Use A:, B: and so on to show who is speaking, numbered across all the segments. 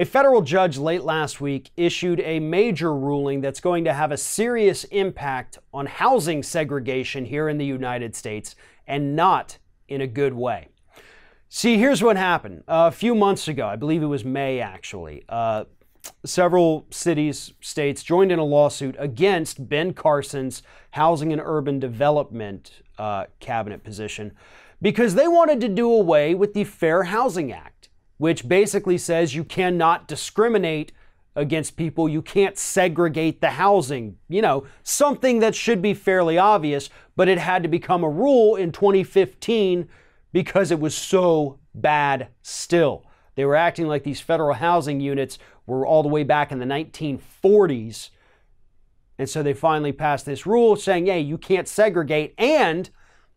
A: A federal judge late last week issued a major ruling that's going to have a serious impact on housing segregation here in the United States, and not in a good way. See, here's what happened. A few months ago, I believe it was May actually, several cities, states joined in a lawsuit against Ben Carson's Housing and Urban Development cabinet position because they wanted to do away with the Fair Housing Act, which basically says you cannot discriminate against people, you can't segregate the housing. You know, something that should be fairly obvious, but it had to become a rule in 2015 because it was so bad still. They were acting like these federal housing units were all the way back in the 1940s. And so they finally passed this rule saying, hey, you can't segregate, and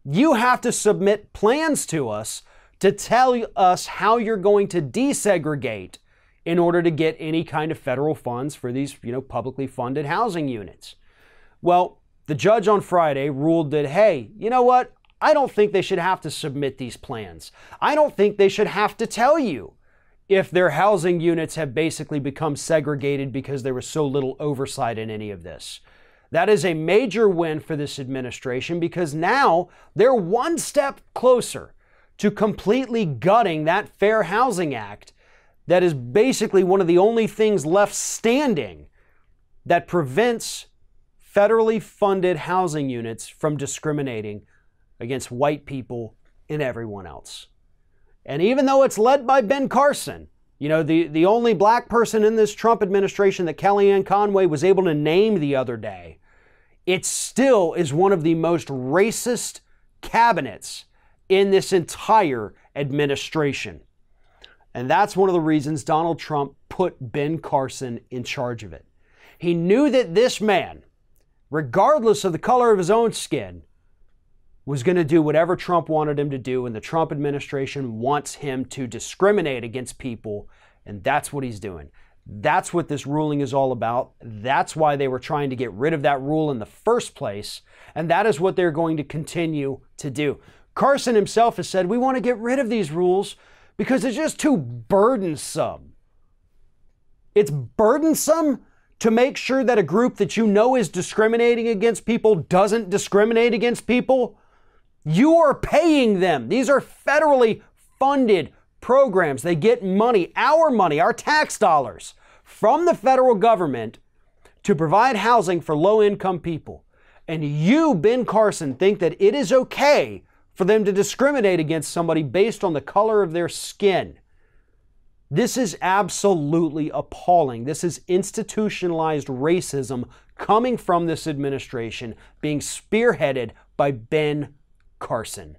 A: you have to submit plans to us to tell us how you're going to desegregate in order to get any kind of federal funds for these, publicly funded housing units. Well, the judge on Friday ruled that, hey, you know what? I don't think they should have to submit these plans. I don't think they should have to tell you if their housing units have basically become segregated because there was so little oversight in any of this. That is a major win for this administration because now they're one step closer to completely gutting that Fair Housing Act that is basically one of the only things left standing that prevents federally funded housing units from discriminating against white people and everyone else. And even though it's led by Ben Carson, the only black person in this Trump administration that Kellyanne Conway was able to name the other day, it still is one of the most racist cabinets in this entire administration. And that's one of the reasons Donald Trump put Ben Carson in charge of it. He knew that this man, regardless of the color of his own skin, was going to do whatever Trump wanted him to do, and the Trump administration wants him to discriminate against people, and that's what he's doing. That's what this ruling is all about. That's why they were trying to get rid of that rule in the first place, and that is what they're going to continue to do. Carson himself has said, we want to get rid of these rules because it's just too burdensome. It's burdensome to make sure that a group that you know is discriminating against people doesn't discriminate against people. You are paying them. These are federally funded programs. They get money, our tax dollars, from the federal government to provide housing for low-income people. And you, Ben Carson, think that it is okay for them to discriminate against somebody based on the color of their skin. This is absolutely appalling. This is institutionalized racism coming from this administration, being spearheaded by Ben Carson.